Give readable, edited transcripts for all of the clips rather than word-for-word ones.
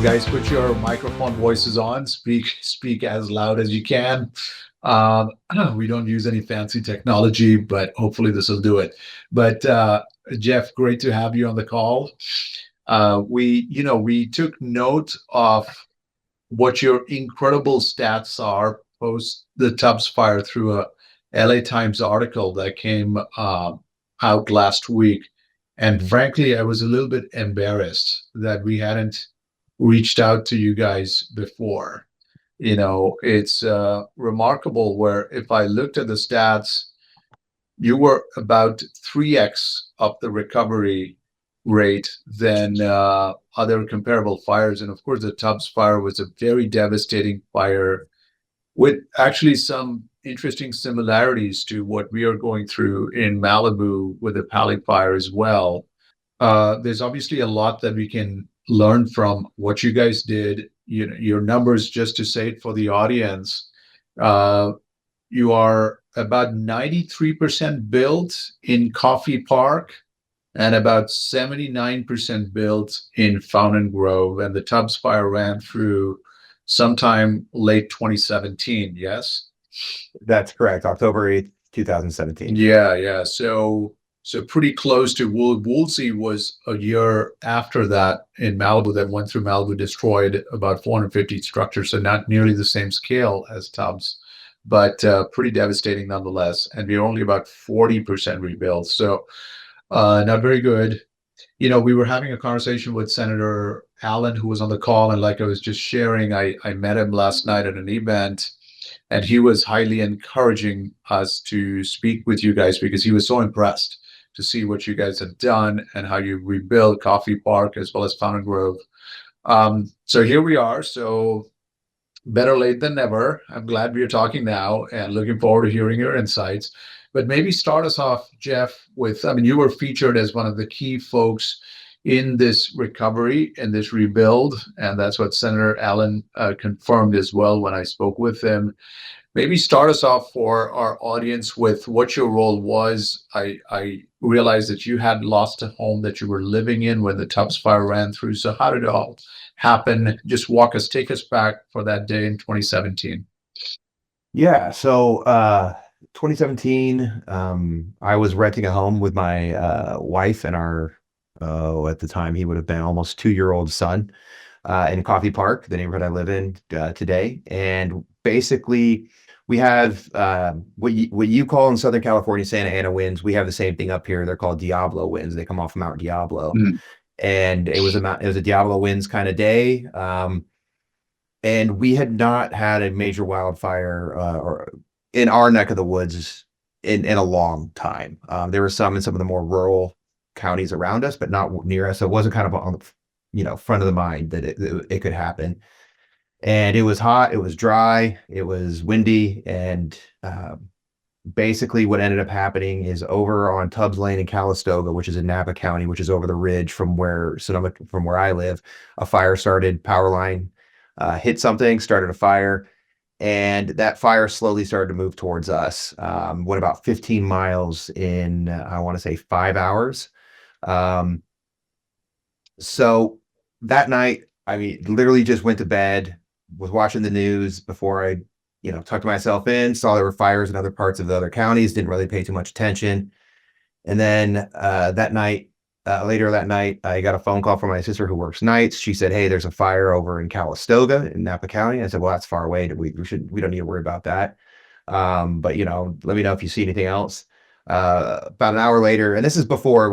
Guys, put your microphone voices on. Speak as loud as you can. We don't use any fancy technology, but hopefully this will do it. But Jeff, great to have you on the call. We took note of what your incredible stats are post the Tubbs fire through a LA Times article that came out last week. And frankly, I was a little bit embarrassed that we hadn't reached out to you guys before. It's remarkable where if I looked at the stats, you were about 3x of the recovery rate than other comparable fires. And of course, the Tubbs fire was a very devastating fire with actually some interesting similarities to what we are going through in Malibu with the Pali fire as well. There's obviously a lot that we can learn from what you guys did. Your numbers, just to say it for the audience, you are about 93% built in Coffee Park and about 79% built in Fountaingrove. And the Tubbs fire ran through sometime late 2017, yes? That's correct. October 8th, 2017. Yeah. So pretty close to Woolsey was a year after that in Malibu that went through Malibu, destroyed about 450 structures. So not nearly the same scale as Tubbs, but pretty devastating nonetheless. And we're only about 40% rebuilt. So not very good. We were having a conversation with Senator Allen, who was on the call. And like I was just sharing, I met him last night at an event. And he was highly encouraging us to speak with you guys because he was so impressed to see what you guys have done and how you rebuilt Coffee Park as well as Fountaingrove. So here we are. So better late than never. I'm glad we are talking now and looking forward to hearing your insights. But maybe start us off, Jeff, with, you were featured as one of the key folks in this recovery and this rebuild. And that's what Senator Allen confirmed as well when I spoke with him. Maybe start us off for our audience with what your role was. I realized that you had lost a home that you were living in when the Tubbs fire ran through. So how did it all happen? Just take us back for that day in 2017. Yeah. So 2017, I was renting a home with my wife and our, at the time, he would have been almost 2-year-old son in Coffee Park, the neighborhood I live in today. And basically, we have what you call in Southern California Santa Ana winds. We have the same thing up here. They're called Diablo winds. They come off of Mount Diablo. And it was a Diablo winds kind of day. And we had not had a major wildfire or in our neck of the woods in a long time. There were some in some of the more rural counties around us, but not near us. So it wasn't kind of on the front of the mind that it could happen. And it was hot, it was dry, it was windy, and basically what ended up happening is over on Tubbs Lane in Calistoga, which is in Napa County, which is over the ridge from where I live, a fire started. Power line hit something, started a fire, and that fire slowly started to move towards us. Went about 15 miles in, I want to say 5 hours. So that night, literally just went to bed, was watching the news before I, tucked myself in, saw there were fires in other parts of the other counties, didn't really pay too much attention. And then later that night, I got a phone call from my sister who works nights. She said, "Hey, there's a fire over in Calistoga in Napa County." I said, "Well, that's far away. We don't need to worry about that. But let me know if you see anything else." About an hour later, and this is before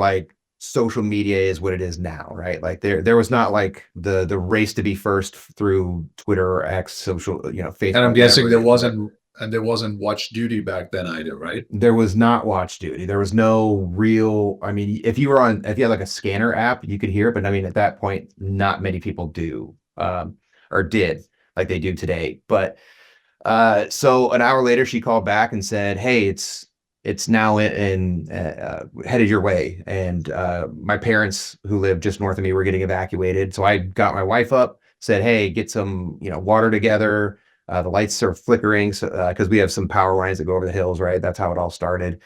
social media is what it is now, right? Like there was not like the race to be first through Twitter or X, social, Facebook. And I'm guessing there wasn't Watch Duty back then either, right? There was not Watch Duty. There was no real, if you had like a scanner app, you could hear it, but at that point, not many people do, or did like they do today. But so an hour later, she called back and said, "Hey, it's now headed your way." And my parents, who live just north of me, were getting evacuated. So I got my wife up, said, "Hey, get some water together." The lights are flickering because we have some power lines that go over the hills, right? That's how it all started.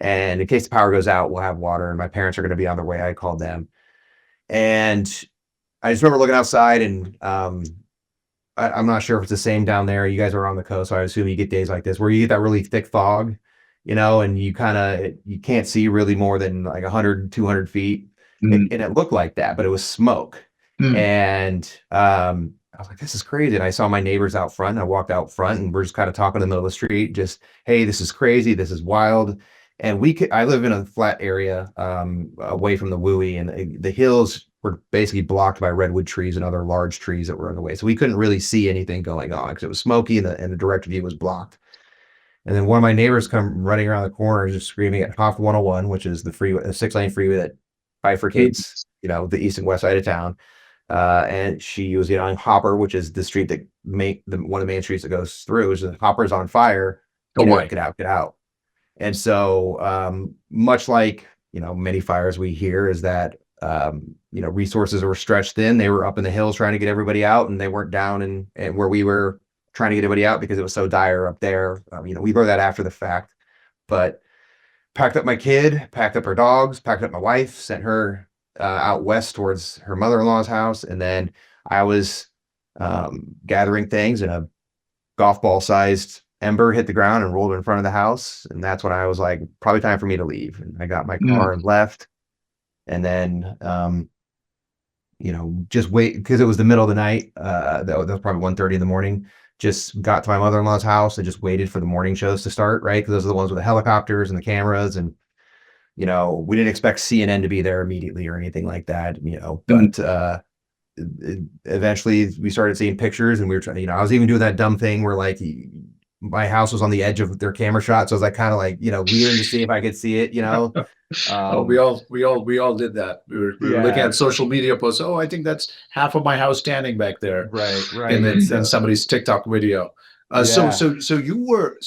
And in case the power goes out, we'll have water. And my parents are going to be on their way. I called them. And I just remember looking outside and I'm not sure if it's the same down there. You guys are on the coast, so I assume you get days like this where you get that really thick fog, and you can't see really more than like 100, 200 feet. Mm, And it looked like that, but it was smoke. mm. And I was like, this is crazy. And I saw my neighbors out front. I walked out front and we're just kind of talking in the middle of the street, just, hey, this is crazy. This is wild. And I live in a flat area away from the WUI, and the hills were basically blocked by redwood trees and other large trees that were in the way. So we couldn't really see anything going on because it was smoky and the direct view was blocked. And then one of my neighbors come running around the corner, just screaming at Hoff 101, which is the freeway, the 6-lane freeway that bifurcates, the east and west side of town. And she was on Hopper, which is the street that one of the main streets that goes through. Is Hopper's on fire. Oh Get out, boy. get out, get out. And so, much like many fires we hear, is that resources were stretched thin. They were up in the hills trying to get everybody out, and they weren't down and where we were trying to get everybody out because it was so dire up there. We learned that after the fact, but packed up my kid, packed up her dogs, packed up my wife, sent her out west towards her mother-in-law's house, and then I was gathering things, and a golf ball sized ember hit the ground and rolled in front of the house, and that's when I was like, probably time for me to leave. And I got my car Mm, and left, and then just wait because it was the middle of the night. That was probably 1:30 in the morning. Just got to my mother-in-law's house and just waited for the morning shows to start, right? Because those are the ones with the helicopters and the cameras, and we didn't expect CNN to be there immediately or anything like that, mm. but eventually we started seeing pictures, and we were trying, I was even doing that dumb thing where like my house was on the edge of their camera shot. So I was like, kind of like, weird to see if I could see it. Oh, we Um, all we all we all did that. We were looking yeah, at social media posts. Oh, I think that's half of my house standing back there, right, and right. then in So, somebody's TikTok video. yeah. So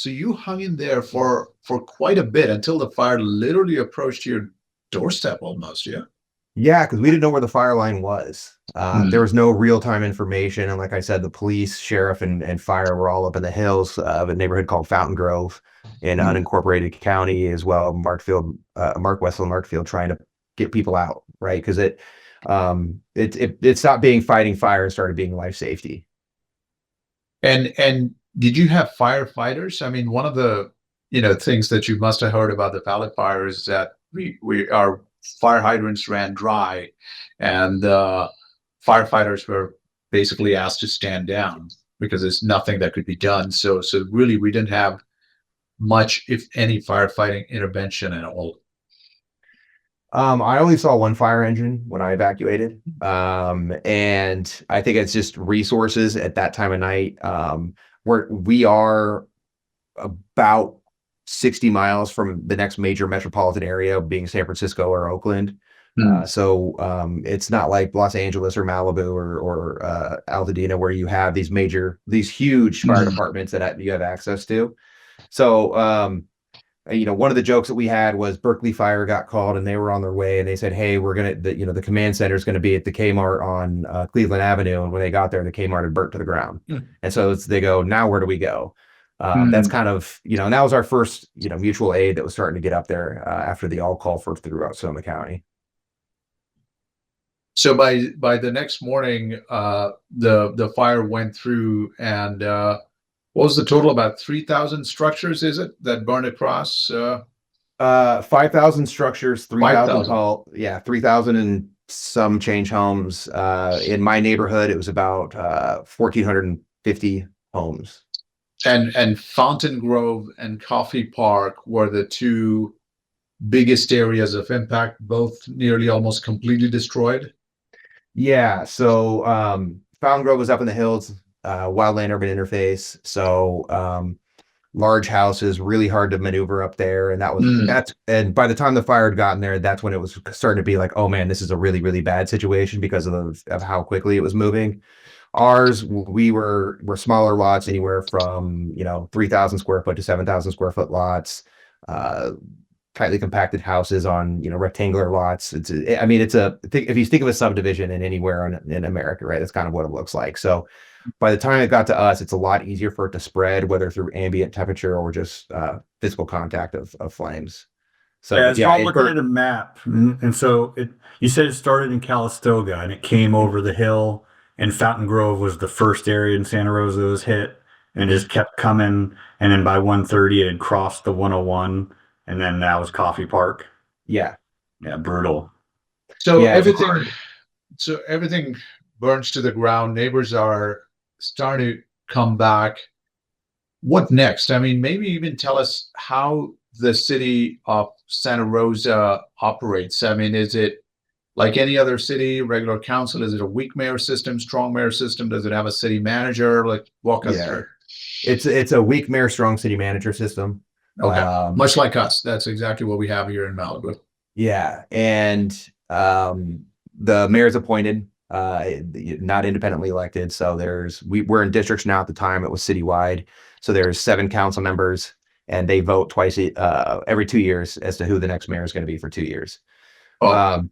you hung in there for quite a bit until the fire literally approached your doorstep almost. Yeah. Yeah, because we didn't know where the fire line was. There Mm, was no real-time information. And like I said, the police, sheriff, and fire were all up in the hills of a neighborhood called Fountaingrove in mm. unincorporated county as well, Mark Westfield, Markfield, trying to get people out, right? Because it stopped being fighting fire and started being life safety. And did you have firefighters? I mean, one of the things that you must have heard about the Valley Fire is that we our fire hydrants ran dry, and firefighters were basically asked to stand down because there's nothing that could be done. So really, we didn't have much, if any, firefighting intervention at all. I only saw one fire engine when I evacuated. And I think it's just resources at that time of night. We are about 60 miles from the next major metropolitan area, being San Francisco or Oakland. Hmm. It's not like Los Angeles or Malibu or Altadena, where you have these huge fire Hmm. departments that you have access to. So, one of the jokes that we had was Berkeley Fire got called and they were on their way, and they said, "Hey, the command center is going to be at the Kmart on Cleveland Avenue." And when they got there, the Kmart had burnt to the ground. And so they go, "Now where do we go?" That's Hmm. kind of, and that was our first, mutual aid that was starting to get up there after the all call for throughout Sonoma County. So by the next morning, the fire went through, and what was the total? About 3,000 structures, is it, that burned across? 5,000 structures, 3,000 5,000. call, yeah, 3,000 and some change homes. In my neighborhood, it was about 1,450 homes. And Fountain Grove and Coffee Park were the two biggest areas of impact, both nearly almost completely destroyed. Yeah, so Fountain Grove was up in the hills, wildland urban interface. So large houses, really hard to maneuver up there. And Mm, and by the time the fire had gotten there, that's when it was starting to be like, oh man, this is a really, really bad situation because of how quickly it was moving. Ours, were smaller lots, anywhere from 3,000 square foot to 7,000 square foot lots, uh, tightly compacted houses on rectangular lots. I mean, if you think of a subdivision in anywhere in America, right? That's kind of what it looks like. So by the time it got to us, it's a lot easier for it to spread, whether through ambient temperature or just physical contact of flames. So Yeah, so yeah, I'm looking at a map, and so you said it started in Calistoga and it came over the hill, and Fountaingrove was the first area in Santa Rosa that was hit, and it just kept coming, and then by 1:30 it had crossed the 101, and then that was Coffee Park. yeah, Yeah, brutal. So Yeah, everything burns to the ground. Neighbors are starting to come back. What next? I mean, maybe even tell us how the city of Santa Rosa operates. I mean, is it like any other city, regular council? Is it a weak mayor system, strong mayor system? Does it have a city manager? Like, walk us yeah. through. It's a weak mayor, strong city manager system. Okay, much like us. That's exactly what we have here in Malibu. Yeah, and the mayor's appointed, not independently elected. So we're in districts now. At the time, it was citywide. So there's 7 council members, and they vote twice every 2 years as to who the next mayor is going to be for 2 years. Oh,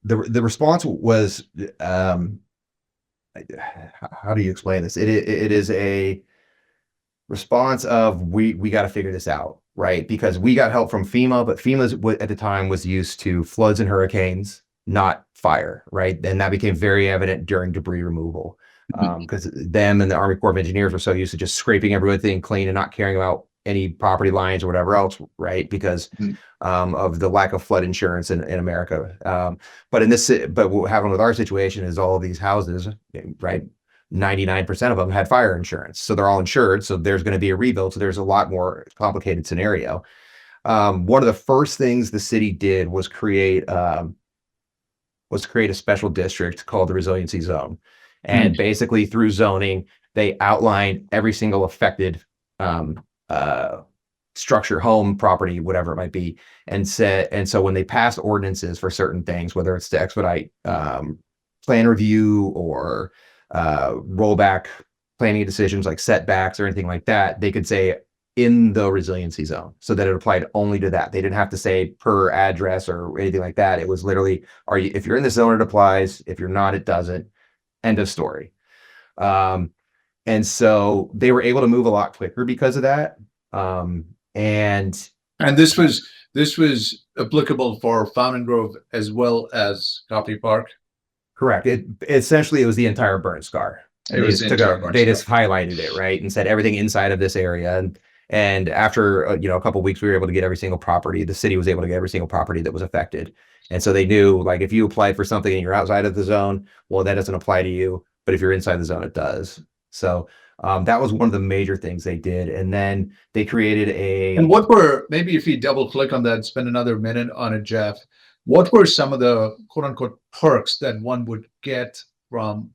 The response was, how do you explain this? It is a response of we got to figure this out, right? Because we got help from FEMA, but FEMA's at the time was used to floods and hurricanes, not fire, right? And that became very evident during debris removal, because them and the Army Corps of Engineers were so used to just scraping everything clean and not caring about any property lines or whatever else, right? Because of the lack of flood insurance in America. But what happened with our situation is all of these houses, right? 99% of them had fire insurance. So they're all insured. So there's going to be a rebuild. So there's a lot more complicated scenario. One of the first things the city did was create a special district called the Resiliency Zone. And basically through zoning, they outlined every single affected structure, home, property, whatever it might be. And so when they passed ordinances for certain things, whether it's to expedite plan review or rollback planning decisions like setbacks or anything like that, they could say in the resiliency zone, so that it applied only to that. They didn't have to say per address or anything like that. It was literally, if you're in the zone, it applies. If you're not, it doesn't. End of story. And so they were able to move a lot quicker because of that. And this was applicable for Fountaingrove as well as Coffee Park. Correct. It was the entire burn scar. They just highlighted it, right, and said everything inside of this area. And after a couple of weeks, we were able to get every single property. The city was able to get every single property that was affected. And so they knew, like, if you applied for something and you're outside of the zone, well, that doesn't apply to you. But if you're inside the zone, it does. So that was one of the major things they did. And then they created And maybe if you double click on that, spend another minute on it, Jeff. What were some of the quote unquote perks that one would get from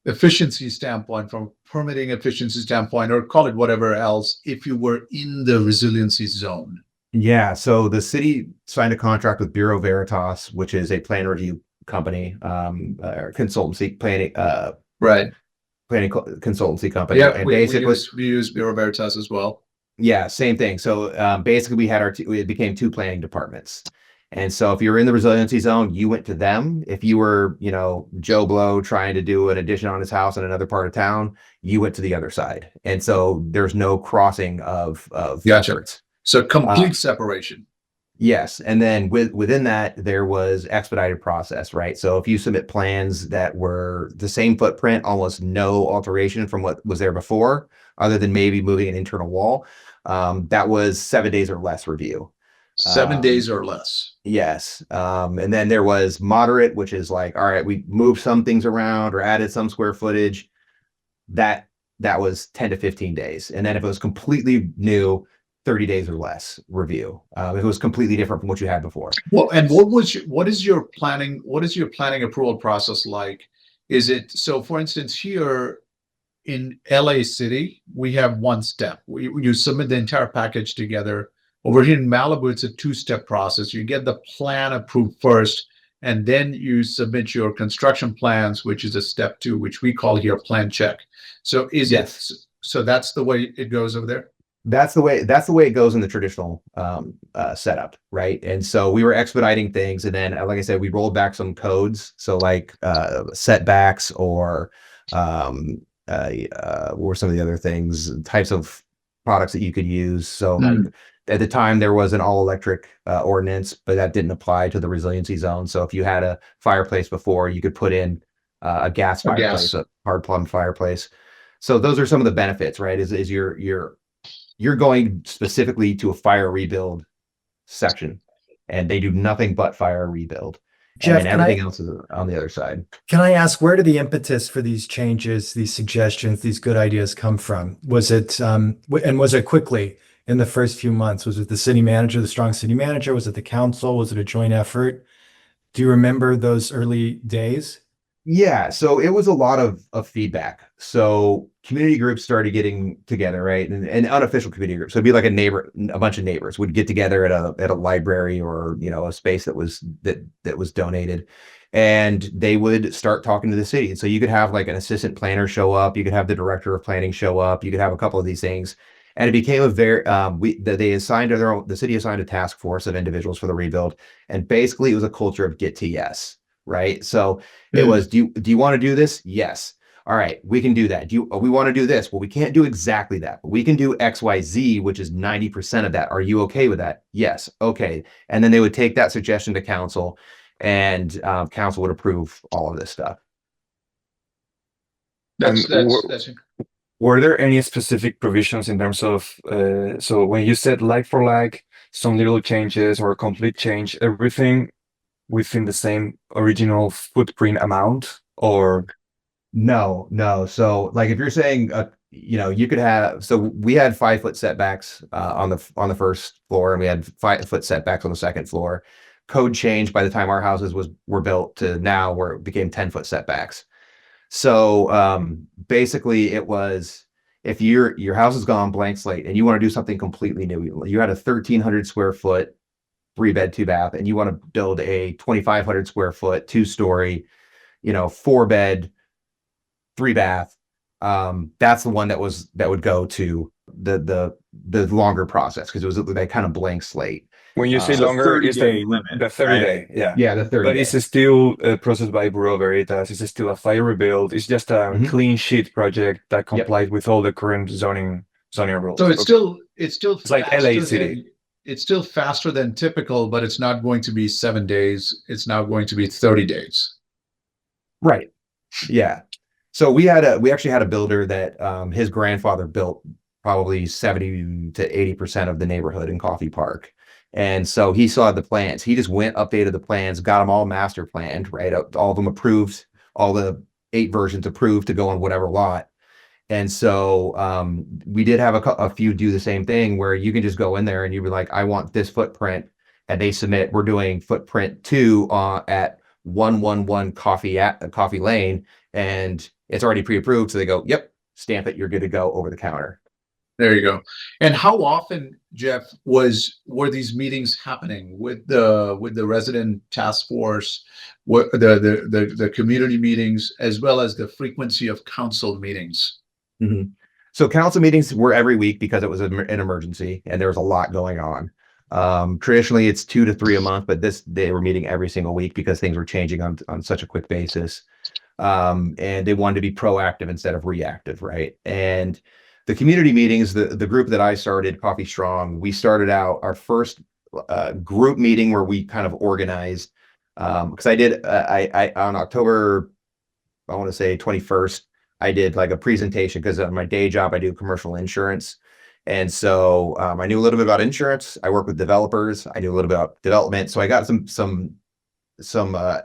efficiency standpoint, from permitting efficiency standpoint, or call it whatever else, if you were in the resiliency zone? Yeah, so the city signed a contract with Bureau Veritas, which is a plan review company, or consultancy planning, planning consultancy company. Yeah, and we use Bureau Veritas as well. Yeah, same thing. So basically, we had it became 2 planning departments. And so if you're in the resiliency zone, you went to them. If you were, Joe Blow trying to do an addition on his house in another part of town, you went to the other side. And so there's no crossing of efforts. So complete separation. Yes. And then within that, there was expedited process, right? So if you submit plans that were the same footprint, almost no alteration from what was there before, other than maybe moving an internal wall, that was 7 days or less review. 7 days or less. Yes. And then there was moderate, which is like, all right, we moved some things around or added some square footage. That was 10 to 15 days. And then if it was completely new, 30 days or less review. If it was completely different from what you had before. Well, and what is your planning approval process like? Is it, so for instance, here in LA City, we have one step. You submit the entire package together. Over here in Malibu, it's a 2-step process. You get the plan approved first, and then you submit your construction plans, which is a step 2, which we call here plan check. So so that's the way it goes over there? That's the way it goes in the traditional setup, right? And so we were expediting things, and then, like I said, we rolled back some codes. So like setbacks or what were some of the other things, types of products that you could use. So Mm. at the time there was an all electric ordinance, but that didn't apply to the resiliency zone. So if you had a fireplace before, you could put in a gas A fireplace, gas. a hard plumb fireplace. So those are some of the benefits, right? Is you're going specifically to a fire rebuild section, and they do nothing but fire rebuild. And Jeff, then everything else is on the other side. can I ask, where did the impetus for these changes, these suggestions, these good ideas come from? Was it, and was it quickly in the first few months? Was it the city manager, the strong city manager? Was it the council? Was it a joint effort? Do you remember those early days? Yeah, so it was a lot of feedback. So community groups started getting together, right? And unofficial community groups. So it'd be like a bunch of neighbors would get together at a library or, you know, a space that was donated, and they would start talking to the city. And so you could have like an assistant planner show up, you could have the director of planning show up, you could have a couple of these things. And it became a very the city assigned a task force of individuals for the rebuild. And basically it was a culture of get to yes, right? So it was, do you want to do this? Yes. All right, we can do that. We want to do this? Well, we can't do exactly that, but we can do XYZ, which is 90% of that. Are you okay with that? Yes. Okay. And then they would take that suggestion to council, and council would approve all of this stuff. That's Were there any specific provisions in terms of, so when you said like for like, some little changes or a complete change, everything within the same original footprint amount, or? No. So like if you're saying, you know, you could have, so we had 5-foot setbacks on the first floor, and we had 5-foot setbacks on the second floor. Code changed by the time our houses were built to now, where it became 10-foot setbacks. So basically it was, if your house has gone blank slate and you want to do something completely new, you had a 1,300 square foot 3-bed 2-bath, and you want to build a 2,500 square foot 2-story, you know, 4-bed 3-bath. That's the one that would go to the longer process, because it was that kind of blank slate. When you say So longer, is 30-day limit, the 30 right? day, yeah. Yeah, the 30 But days. it's still processed by Bureau Veritas. It's still a fire rebuild. It's just a Mhm. clean sheet project that Yep. complied with all the current zoning rules. So it's Okay. still It's like LA faster City. than- it's still faster than typical, but it's not going to be 7 days. It's now going to be 30 days. Right. Yeah. So we actually had a builder that his grandfather built probably 70 to 80% of the neighborhood in Coffee Park. And so he saw the plans. He just went, updated the plans, got them all master planned, right? All of them approved, all the 8 versions approved to go on whatever lot. And so we did have a few do the same thing, where you can just go in there and you'd be like, I want this footprint, and they submit, we're doing footprint 2 at 111 Coffee Lane, and it's already pre-approved. So they go, yep, stamp it, you're good to go over the counter. There you go. And how often, Jeff, were these meetings happening with the resident task force, what the community meetings, as well as the frequency of council meetings? Mm-hmm. So council meetings were every week because it was an emergency and there was a lot going on. Traditionally it's 2 to 3 a month, but they were meeting every single week because things were changing on such a quick basis. And they wanted to be proactive instead of reactive, right? And the community meetings, the group that I started, Coffee Strong, we started out our first group meeting where we kind of organized, because I on October, I want to say 21st, I did like a presentation, because on my day job I do commercial insurance. And so I knew a little bit about insurance. I work with developers. I knew a little bit about development. So I got some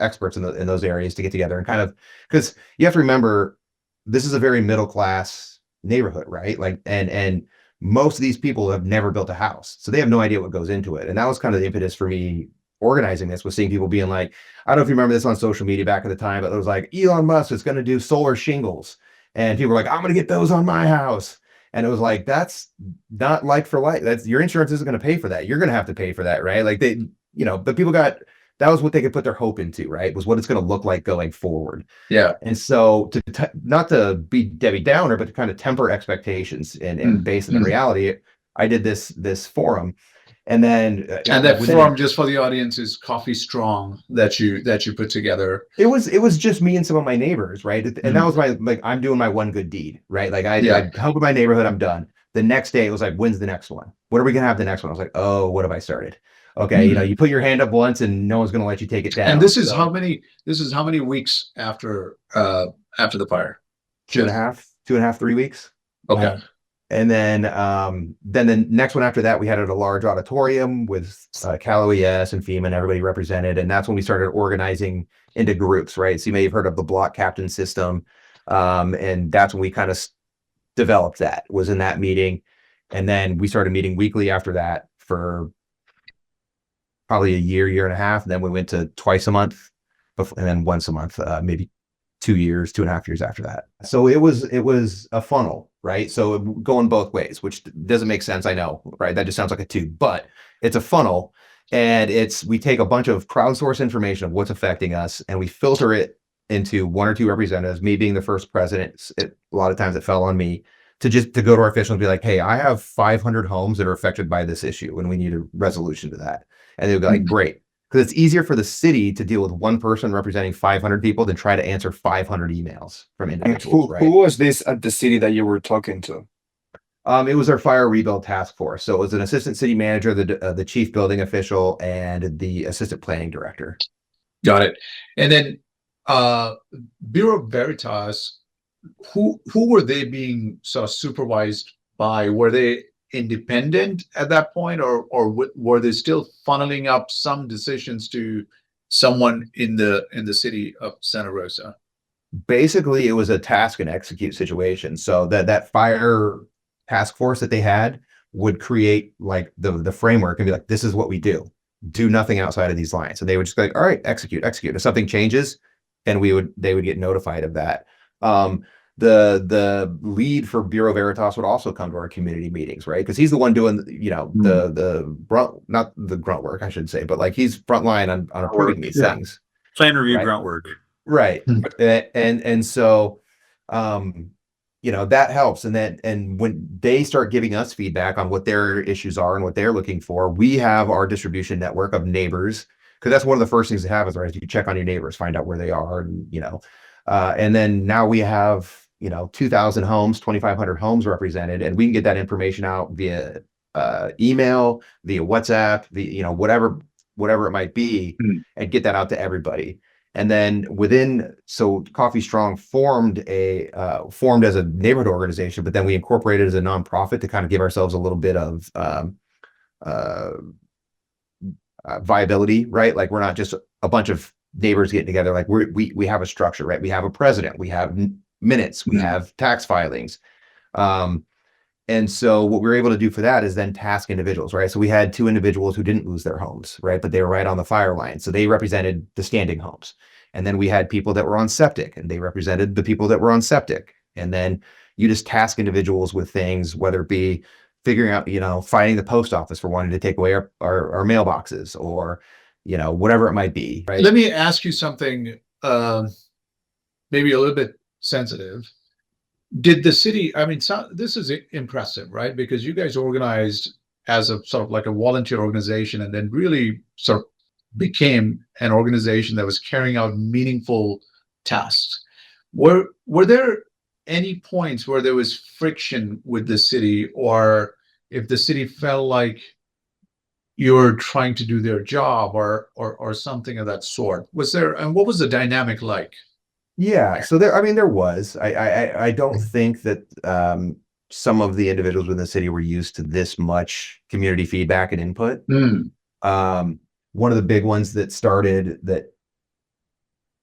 experts in those areas to get together and kind of, because you have to remember, this is a very middle class neighborhood, right? Like, and most of these people have never built a house, so they have no idea what goes into it. And that was kind of the impetus for me organizing this, was seeing people being like, I don't know if you remember this on social media back at the time, but it was like, Elon Musk is going to do solar shingles, and people were like, I'm going to get those on my house. And it was like, that's not like for like, that's, your insurance isn't going to pay for that. You're going to have to pay for that, right? Like but people that was what they could put their hope into, right? Was what it's going to look like going forward. Yeah. And so not to be Debbie Downer, but to kind of temper expectations and base it in reality, I did this forum. And then that forum, just for the audience, is Coffee Strong that you put together. It was just me and some of my neighbors, right? And that was my, like, I'm doing my one good deed, right? Like I help with my neighborhood, I'm done. The next day it was like, when's the next one? What are we gonna have the next one? I was like, oh, what have I started? Okay, you know, you put your hand up once and no one's gonna let you take it down. And this is So, how many weeks after the fire? 2.5, 3 weeks. Okay. And then the next one after that, we had at a large auditorium with Cal OES and FEMA and everybody represented. And that's when we started organizing into groups, right? So you may have heard of the block captain system. And that's when we kind of developed that, was in that meeting. And then we started meeting weekly after that for probably a year and a half. And then we went to twice a month and then once a month, maybe 2.5 years after that. So it was a funnel, right? So going both ways, which doesn't make sense. I know, right? That just sounds like a tube, but it's a funnel, and we take a bunch of crowdsource information of what's affecting us and we filter it into 1 or 2 representatives, me being the first president. A lot of times it fell on me to go to our officials and be like, hey, I have 500 homes that are affected by this issue and we need a resolution to that. And they would be like, great. Because it's easier for the city to deal with one person representing 500 people than try to answer 500 emails from individuals. Who was this at the city that you were talking to? It was our fire rebuild task force. So it was an assistant city manager, the chief building official, and the assistant planning director. Got it. And then Bureau Veritas, who were they being sort of supervised by? Were they independent at that point, or were they still funneling up some decisions to someone in the city of Santa Rosa? Basically, it was a task and execute situation. So that fire task force that they had would create like the framework and be like, this is what we do nothing outside of these lines. And they would just be like, all right, execute. If something changes, and they would get notified of that. The lead for Bureau Veritas would also come to our community meetings, right? Because he's the one doing, you know, the grunt, not the grunt work, I should say, but like he's frontline on approving these things. Plan review, right? grunt work. Right. And so, you know, that helps. And when they start giving us feedback on what their issues are and what they're looking for, we have our distribution network of neighbors, because that's one of the first things to have is, right, you check on your neighbors, find out where they are, and, you know, and then now we have, you know, 2,000 homes, 2,500 homes represented, and we can get that information out via email, via WhatsApp, you know, whatever it might be, and get that out to everybody. And then so Coffee Strong formed as a neighborhood organization, but then we incorporated as a nonprofit to kind of give ourselves a little bit of viability, right? Like we're not just a bunch of neighbors getting together. Like we have a structure, right? We have a president, we have minutes, we have tax filings. And so what we were able to do for that is then task individuals, right? So we had 2 individuals who didn't lose their homes, right? But they were right on the fire line. So they represented the standing homes. And then we had people that were on septic, and they represented the people that were on septic. And then you just task individuals with things, whether it be figuring out, you know, finding the post office for wanting to take away our mailboxes, or, you know, whatever it might be, right? Let me ask you something, maybe a little bit sensitive. Did the city, I mean, this is impressive, right? Because you guys organized as a sort of like a volunteer organization, and then really sort of became an organization that was carrying out meaningful tasks. Were there any points where there was friction with the city, or if the city felt like you're trying to do their job or something of that sort? Was there, and what was the dynamic like? Yeah, so there was. I don't think that some of the individuals within the city were used to this much community feedback and input. One of the big ones that started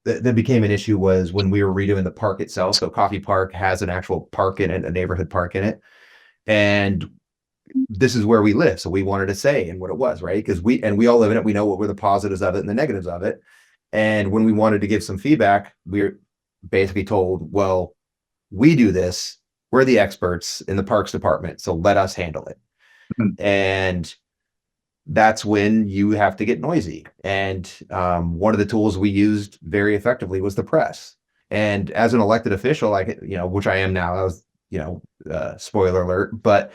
that became an issue was when we were redoing the park itself. So Coffee Park has an actual park in it, a neighborhood park in it, and this is where we live. So we wanted to say in what it was, right? Because we all live in it. We know what were the positives of it and the negatives of it. And when we wanted to give some feedback, we were basically told, well, we do this. We're the experts in the parks department, so let us handle it. And that's when you have to get noisy. And one of the tools we used very effectively was the press. And as an elected official, like, you know, which I am now, I was, you know, spoiler alert, but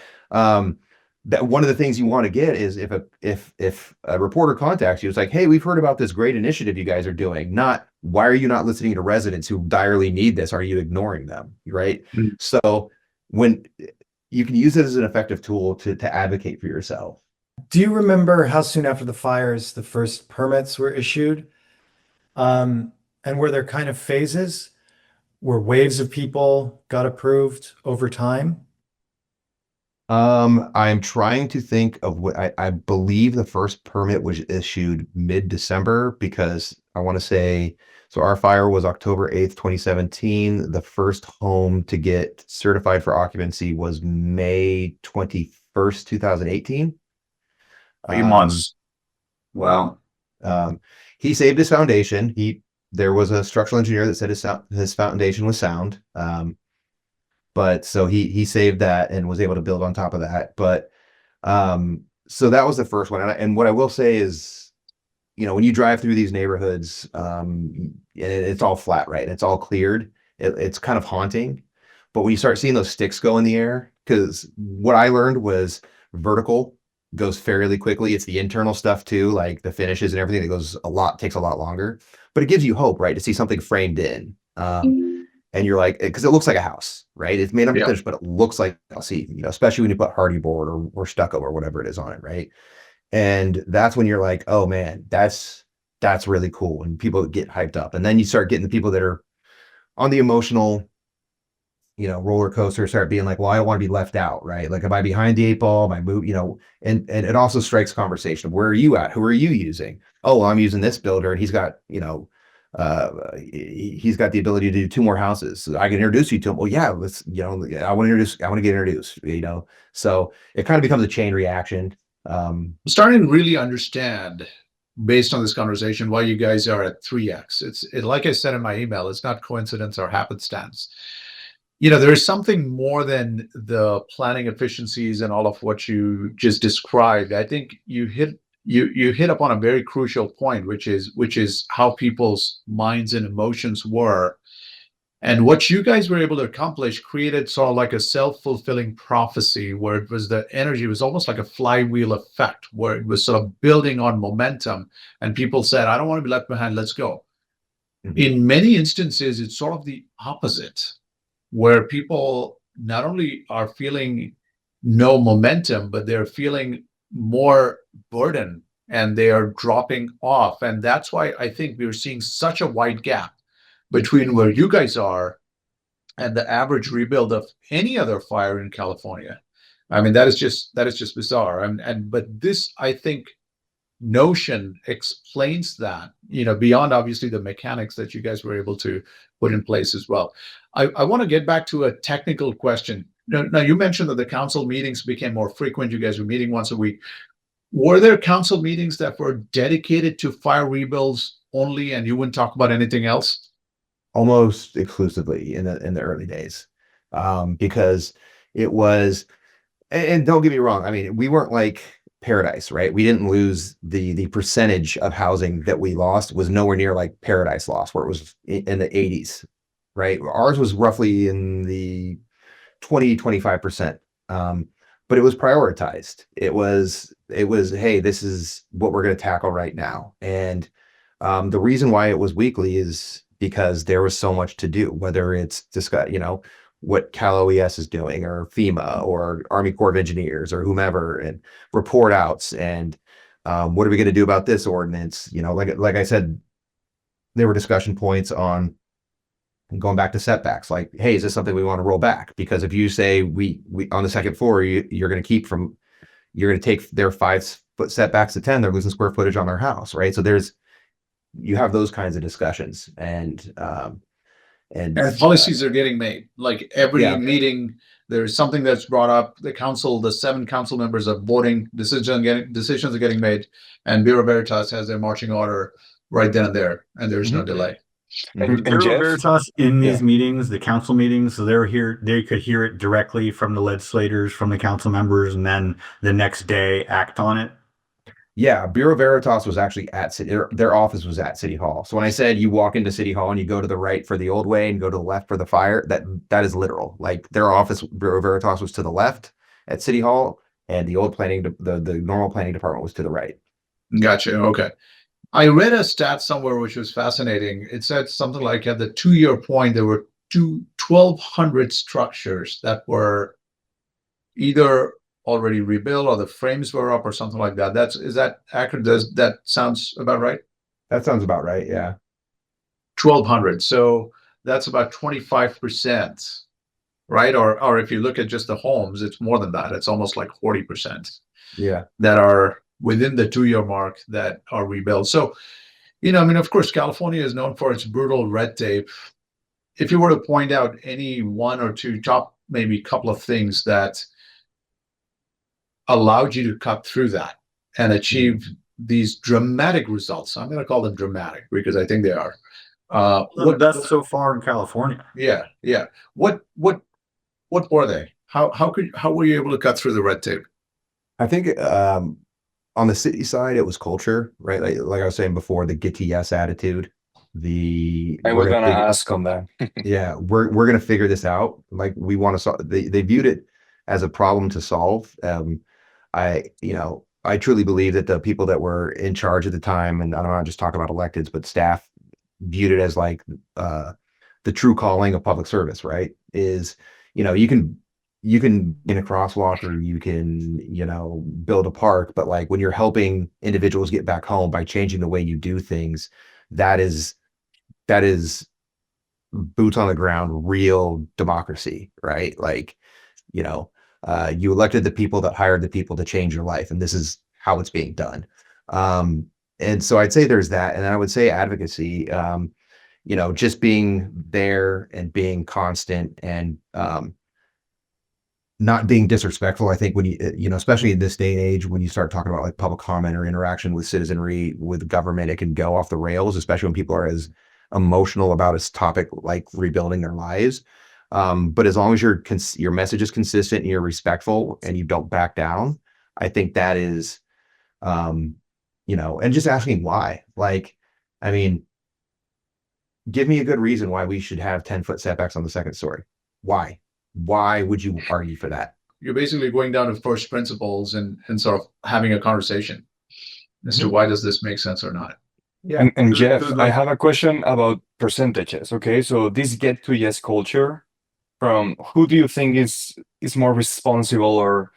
that one of the things you want to get is if a reporter contacts you, it's like, hey, we've heard about this great initiative you guys are doing, not why are you not listening to residents who direly need this? Are you ignoring them? Right. So when you can use it as an effective tool to advocate for yourself. Do you remember how soon after the fires the first permits were issued? And were there kind of phases where waves of people got approved over time? I'm trying to think of what I believe the first permit was issued mid-December, because I want to say, so our fire was October 8th, 2017. The first home to get certified for occupancy was May 21st, 2018. 3 months. Wow. He saved his foundation. There was a structural engineer that said his foundation was sound. But so he saved that and was able to build on top of that. But so that was the first one. And what I will say is, you know, when you drive through these neighborhoods, and it's all flat, right? It's all cleared. It's kind of haunting. But when you start seeing those sticks go in the air, because what I learned was vertical goes fairly quickly. It's the internal stuff too, like the finishes and everything that takes a lot longer. But it gives you hope, right? To see something framed in. And you're like, because it looks like a house, right? It's made up of finish, but it looks like a house, you know, especially when you put hardy board or stucco or whatever it is on it, right? And that's when you're like, oh man, that's really cool. And people get hyped up. And then you start getting the people that are on the emotional, you know, roller coaster, start being like, well, I don't want to be left out, right? Like, am I behind the 8 ball? Am I move, you know, and it also strikes conversation of, where are you at? Who are you using? Oh, well, I'm using this builder and he's got, you know, he's got the ability to do 2 more houses. So I can introduce you to him. Well, yeah, let's, you know, I want to get introduced, you know? So it kind of becomes a chain reaction. I'm starting to really understand, based on this conversation, why you guys are at 3x. Like I said in my email, it's not coincidence or happenstance. You know, there is something more than the planning efficiencies and all of what you just described. I think you hit upon a very crucial point, which is how people's minds and emotions were. And what you guys were able to accomplish created sort of like a self-fulfilling prophecy, where it was the energy, it was almost like a flywheel effect, where it was sort of building on momentum. And people said, I don't want to be left behind, let's go. Mm-hmm. In many instances, it's sort of the opposite, where people not only are feeling no momentum, but they're feeling more burden and they are dropping off. And that's why I think we're seeing such a wide gap between where you guys are and the average rebuild of any other fire in California. I mean, that is just bizarre. But this, I think, notion explains that, you know, beyond obviously the mechanics that you guys were able to put in place as well. I want to get back to a technical question. Now, you mentioned that the council meetings became more frequent. You guys were meeting once a week. Were there council meetings that were dedicated to fire rebuilds only, and you wouldn't talk about anything else? Almost exclusively in the early days, because it was, and don't get me wrong, I mean, we weren't like Paradise, right? We didn't lose the percentage of housing that we lost was nowhere near like Paradise lost, where it was in the 80s, right? Ours was roughly in the 20-25%. But it was prioritized. It was, hey, this is what we're going to tackle right now. And the reason why it was weekly is because there was so much to do, whether it's discuss, you know, what Cal OES is doing, or FEMA, or Army Corps of Engineers, or whomever, and report outs, and what are we going to do about this ordinance? You know, like I said, there were discussion points on going back to setbacks, like, hey, is this something we want to roll back? Because if you say we on the second floor, you're going to take their 5-foot setbacks to 10, they're losing square footage on their house, right? So you have those kinds of discussions, and policies are getting made. Like every meeting, there's something that's brought up. The 7 council members are voting, decisions are getting made, and Bureau Veritas has their marching order right then and there, and there's no delay. And Bureau Veritas in these meetings, the council meetings, so they could hear it directly from the legislators, from the council members, and then the next day act on it. Yeah, Bureau Veritas was actually at their office was at City Hall. So when I said you walk into City Hall and you go to the right for the old way and go to the left for the fire, that is literal. Like, their office, Bureau Veritas, was to the left at City Hall, and the old planning, the normal planning department was to the right. Gotcha. Okay. I read a stat somewhere which was fascinating. It said something like at the 2-year point, there were 1,200 structures that were either already rebuilt or the frames were up or something like that. Is that accurate? Does that sounds about right? That sounds about right. Yeah. 1,200. So that's about 25%, right? Or if you look at just the homes, it's more than that. It's almost like 40% Yeah. that are within the 2-year mark that are rebuilt. So, I mean, of course, California is known for its brutal red tape. If you were to point out any one or two top, maybe couple of things that allowed you to cut through that and achieve these dramatic results, I'm going to call them dramatic because I think they are. That's so far in California. Yeah. What were they? How were you able to cut through the red tape? I think on the city side, it was culture, right? Like I was saying before, the get to yes attitude. I was gonna ask on that. Yeah, we're gonna figure this out. Like we want to solve. They viewed it as a problem to solve. I truly believe that the people that were in charge at the time, and I'm not just talking about electeds, but staff, viewed it as like the true calling of public service, right? Is you can in a crosswalk or you can build a park, but like when you're helping individuals get back home by changing the way you do things, that is boots on the ground, real democracy, right? Like, you elected the people that hired the people to change your life, and this is how it's being done. And so I'd say there's that, and I would say advocacy. Just being there and being constant and not being disrespectful. I think when especially in this day and age, when you start talking about like public comment or interaction with citizenry, with government, it can go off the rails, especially when people are as emotional about a topic like rebuilding their lives. But as long as your message is consistent and you're respectful and you don't back down, I think that is, and just asking why. Like, I mean, give me a good reason why we should have 10-foot setbacks on the second story. Why? Why would you argue for that? You're basically going down to first principles and sort of having a conversation as to why does this make sense or not. Yeah. And Jeff, I have a question about percentages. Okay, so this get to yes culture, from who do you think is more responsible, or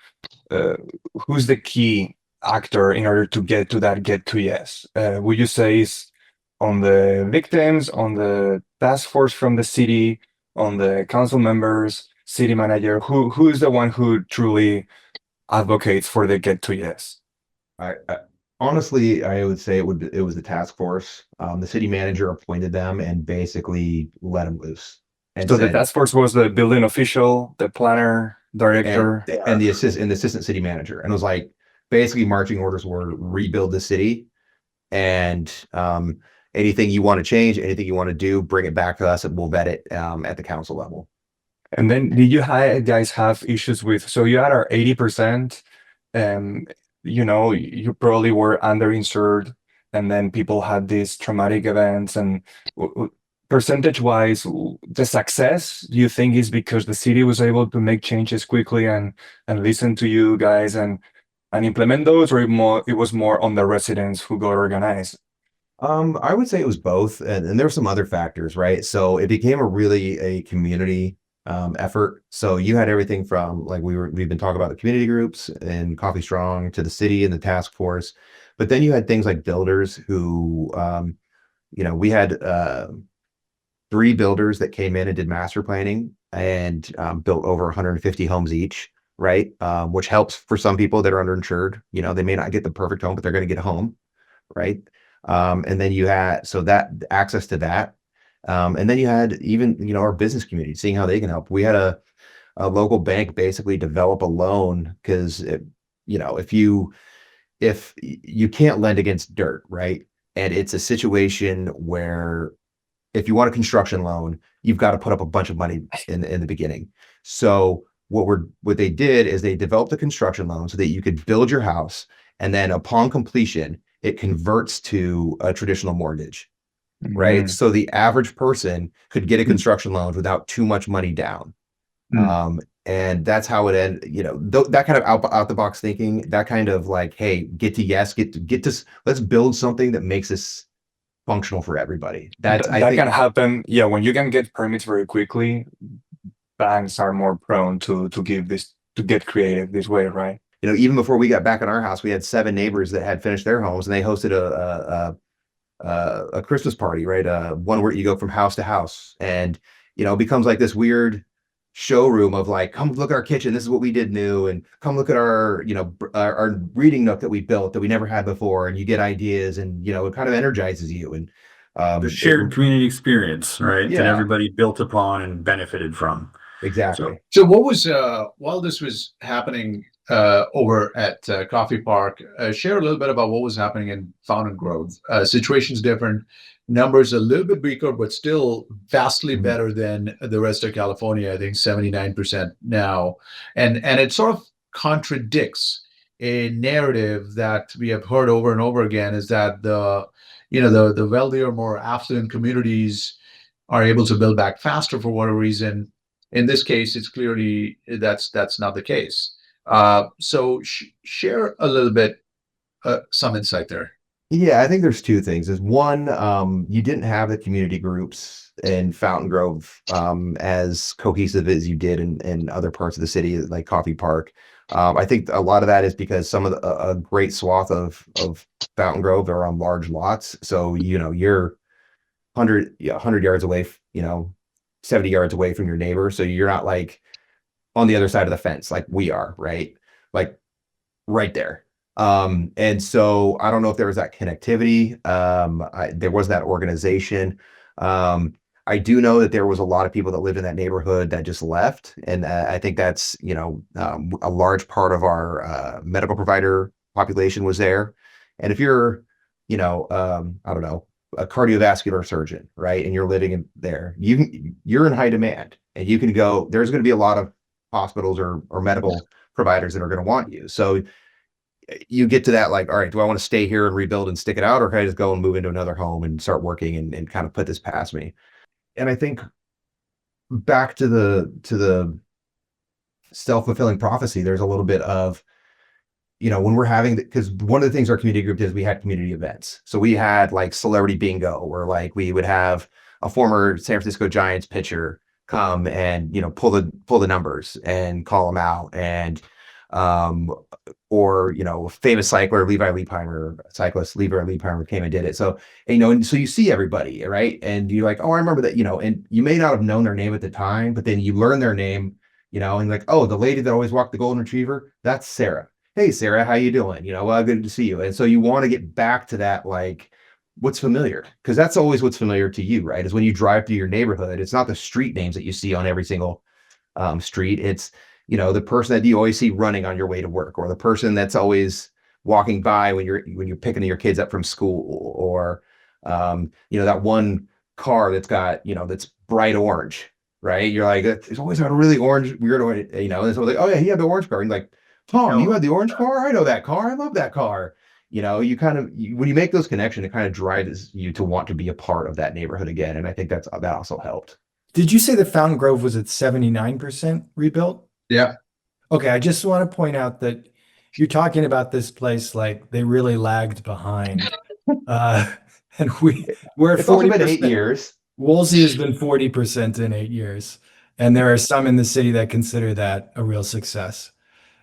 who's the key actor in order to get to that get to yes? Would you say is on the victims, on the task force from the city, on the council members, city manager? Who is the one who truly advocates for the get to yes? Honestly, I would say it was the task force. The city manager appointed them and basically let them loose. And so the task force was the building official, the planner, director, and the assistant city manager, and it was like basically marching orders were rebuild the city, and anything you want to change, anything you want to do, bring it back to us, and we'll vet it at the council level. And then did you guys have issues with? So you had our 80%. You probably were underinsured, and then people had these traumatic events. And percentage-wise, the success, do you think is because the city was able to make changes quickly and listen to you guys and implement those, or it was more on the residents who got organized? I would say it was both, and there were some other factors, right? So it became a community effort. So you had everything from like we've been talking about the community groups and Coffee Strong to the city and the task force, but then you had things like builders who, we had 3 builders that came in and did master planning and built over 150 homes each, right? Which helps for some people that are underinsured. They may not get the perfect home, but they're going to get a home, right? And then you had that access to that. And then you had even, our business community, seeing how they can help. We had a local bank basically develop a loan because, if you can't lend against dirt, right? And it's a situation where if you want a construction loan, you've got to put up a bunch of money in the beginning. So what they did is they developed a construction loan so that you could build your house, and then upon completion, it converts to a traditional mortgage. Right. So the average person could get a construction loan without too much money down. And that's how it ended, that kind of out the box thinking, that kind of like, hey, get to yes, get to let's build something that makes this functional for everybody. That can happen. Yeah. When you can get permits very quickly, banks are more prone to give this get creative this way, right? You know, even before we got back in our house, we had 7 neighbors that had finished their homes, and they hosted a Christmas party, right? One where you go from house to house, and you know, it becomes like this weird showroom of like, come look at our kitchen. This is what we did new, and come look at our, you know, our reading nook that we built that we never had before, and you get ideas, and you know, it kind of energizes you. And The shared community experience, right? That Yeah. everybody built upon and benefited from. exactly. So what was while this was happening over at Coffee Park, share a little bit about what was happening in Fountaingrove. Situation's different, numbers a little bit weaker, but still vastly Mhm. better than the rest of California. I think 79% now, and it sort of contradicts a narrative that we have heard over and over again, is that the wealthier, more affluent communities are able to build back faster for whatever reason. In this case, it's clearly that's not the case. So share a little bit, some insight there. Yeah, I think there's 2 things. Is one, you didn't have the community groups in Fountain Grove as cohesive as you did in other parts of the city, like Coffee Park. I think a lot of that is because some of a great swath of Fountain Grove are on large lots. So, you know, you're 100 yards away, you know, 70 yards away from your neighbor. So you're not like on the other side of the fence like we are, right? Like right there. And so I don't know if there was that connectivity. There was that organization. I do know that there was a lot of people that lived in that neighborhood that just left. And I think that's, you know, a large part of our medical provider population was there. And if you're, you know, I don't know, a cardiovascular surgeon, right? And you're living in there, you're in high demand, and you can go, there's going to be a lot of hospitals or medical providers that are going to want you. So you get to that, like, all right, do I want to stay here and rebuild and stick it out, or can I just go and move into another home and start working and kind of put this past me? And I think back to the self-fulfilling prophecy, there's a little bit of, you know, when we're having, because one of the things our community group did is we had community events. So we had like celebrity bingo, where like we would have a former San Francisco Giants pitcher come and, you know, pull the numbers and call them out, and or, you know, famous cyclist Levi Leipheimer came and did it. So, you know, and so you see everybody, right? And you're like, oh, I remember that, you know, and you may not have known their name at the time, but then you learn their name, you know, and like, oh, the lady that always walked the golden retriever, that's Sarah. Hey, Sarah, how you doing? You know, well, good to see you. And so you want to get back to that, like, what's familiar, because that's always what's familiar to you, right? Is when you drive through your neighborhood, it's not the street names that you see on every single street. It's, you know, the person that you always see running on your way to work, or the person that's always walking by when you're picking your kids up from school, or you know, that one car that's got, you know, that's bright orange, right? You're like, there's always got a really orange, weird orange, you know, and so like, oh yeah, he had the orange car. And you're like, Tom, you had the orange car? I know that car. I love that car. You know, you kind of, when you make those connections, it kind of drives you to want to be a part of that neighborhood again. And I think that also helped. Did you say that Fountain Grove was at 79% rebuilt? Yeah. Okay, I just want to point out that you're talking about this place like they really lagged behind. And we're at It's also 40%. been 8 years. Woolsey has been 40% in 8 years. And there are some in the city that consider that a real success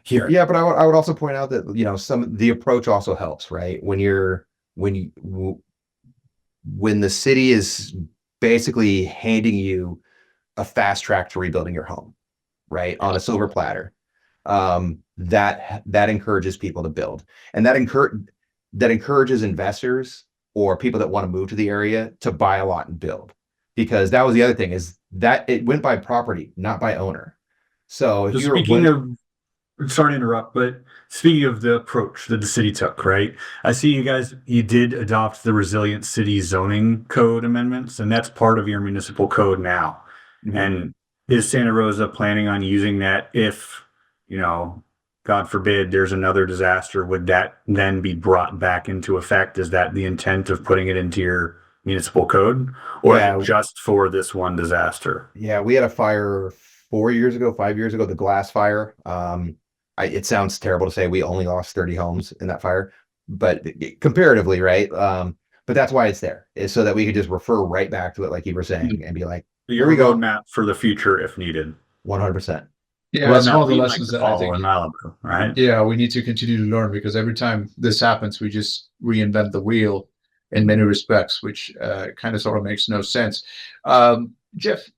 here. Yeah, but I would also point out that, you know, the approach also helps, right? When the city is basically handing you a fast track to rebuilding your home, right, on a silver platter, that encourages people to build, and that encourages investors or people that want to move to the area to buy a lot and build, because that was the other thing, is that it went by property, not by owner. So if you're sorry to interrupt, but speaking of the approach that the city took, right? I see you did adopt the Resilient City Zoning Code amendments, and that's part of your municipal code now. Mhm. And is Santa Rosa planning on using that if, you know, God forbid there's another disaster? Would that then be brought back into effect? Is that the intent of putting it into your municipal code, or is it just for this one disaster? Yeah, we had a fire 5 years ago, the glass fire. It sounds terrible to say we only lost 30 homes in that fire, but comparatively, right? But that's why it's there, is so that we could just refer right back to it, like you were saying, and be like, Your roadmap for the future if needed. 100%. Yeah, Well, that's now one of the we like lessons to that I follow think. in Malibu, right? Yeah, we need to continue to learn because every time this happens, we just reinvent the wheel in many respects, which kind of sort of makes no sense. Jeff,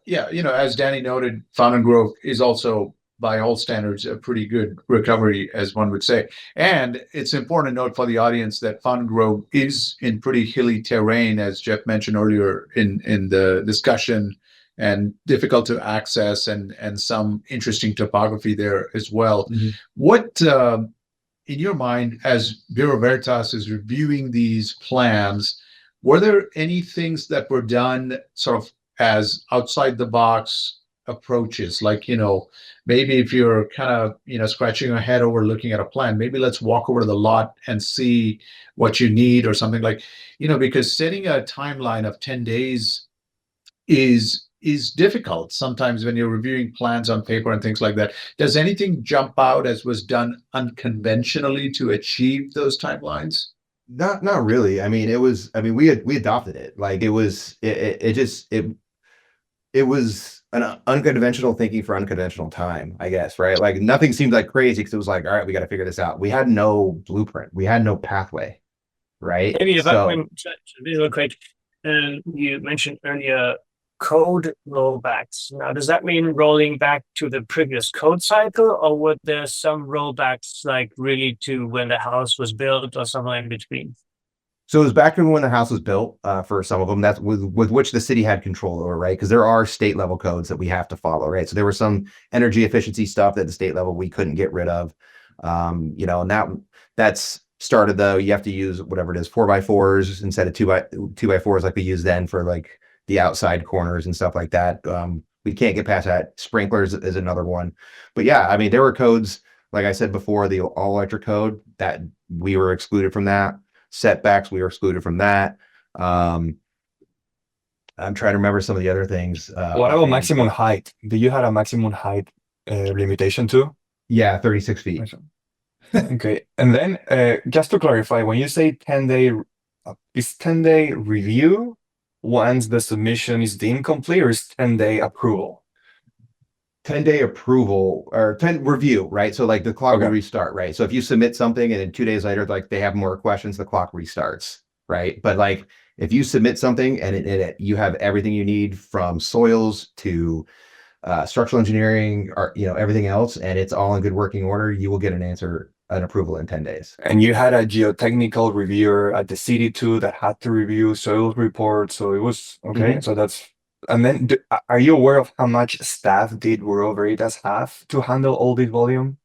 yeah, as Danny noted, Fountain Grove is also, by all standards, a pretty good recovery, as one would say. And it's important to note for the audience that Fountain Grove is in pretty hilly terrain, as Jeff mentioned earlier in the discussion, and difficult to access, and some interesting topography there as well. What, in your mind, as Bureau Veritas is reviewing these plans, were there any things that were done sort of as outside the box approaches? Like, maybe if you're kind of, scratching your head over looking at a plan, maybe let's walk over to the lot and see what you need or something like, because setting a timeline of 10 days is difficult sometimes when you're reviewing plans on paper and things like that. Does anything jump out as was done unconventionally to achieve those timelines? Not really. I mean, we adopted it. Like it was an unconventional thinking for unconventional time, I guess, right? Like nothing seemed like crazy because it was like, all right, we got to figure this out. We had no blueprint. We had no pathway, right? Maybe if I So can be real quick, you mentioned earlier code rollbacks. Now, does that mean rolling back to the previous code cycle, or would there some rollbacks like really to when the house was built or somewhere in between? So it was back to when the house was built, for some of them, that's with which the city had control over, right? Because there are state level codes that we have to follow, right? So there was some energy efficiency stuff that the state level we couldn't get rid of. And that's started though. You have to use whatever it is, 4x4s instead of 2x4s like we used then for like the outside corners and stuff like that. We can't get past that. Sprinklers is another one. But yeah, I mean, there were codes, like I said before, the all electric code that we were excluded from that. Setbacks, we were excluded from that. I'm trying to remember some of the other things. What about maximum height? Do you have a maximum height limitation too? Yeah, 36 feet. Okay. And then just to clarify, when you say 10-day, is 10-day review once the submission is deemed complete, or is 10-day approval? 10-day approval or 10 review, right? So like the clock will Okay. restart, right? So if you submit something and then 2 days later, like they have more questions, the clock restarts, right? But like if you submit something and you have everything you need from soils to structural engineering or everything else, and it's all in good working order, you will get an approval in 10 days. And you had a geotechnical reviewer at the city too that had to review soil reports. So it was okay. So that's, and then are you aware of how much staff did Bureau Veritas have to handle all this volume?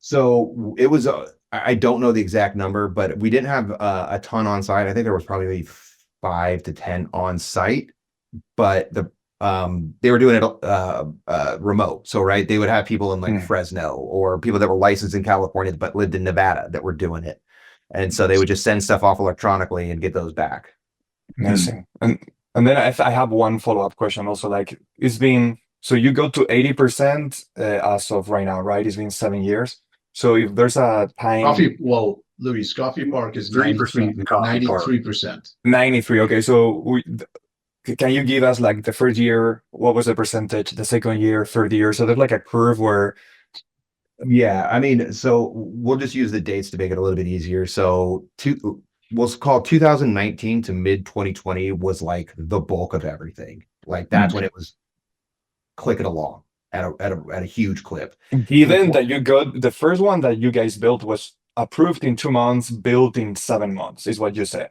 So it was, I don't know the exact number, but we didn't have a ton on site. I think there was probably 5 to 10 on site, but they were doing it remote. So, right, they would have people in like Fresno or people that were licensed in California but lived in Nevada that were doing it. And so they would just send stuff off electronically and get those back. Amazing. And then I have one follow-up question also, like it's been, so you go to 80% as of right now, right? It's been 7 years. So if there's a time. Louis, Coffee Park is 3% in Coffee Park. 93%. 93. Okay. So can you give us like the first year, what was the percentage, the second year, third year? So there's like a curve where. Yeah, I mean, so we'll just use the dates to make it a little bit easier. So we'll call 2019 to mid 2020 was like the bulk of everything. Like that's when it was clicking along at a huge clip. Given that you got the first one that you guys built was approved in 2 months, built in 7 months, is what you said.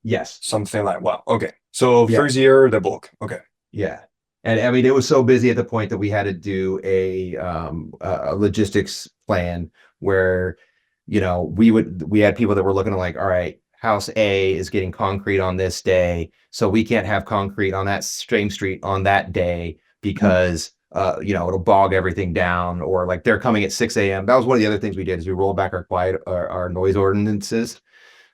Yes. Something like, wow. Okay. So Yeah. first year, the bulk. Okay. Yeah. And I mean, it was so busy at the point that we had to do a logistics plan where, we had people that were looking at like, all right, house A is getting concrete on this day. So we can't have concrete on that same street on that day because, it'll bog everything down, or like they're coming at 6 a.m. That was one of the other things we did is we rolled back our noise ordinances.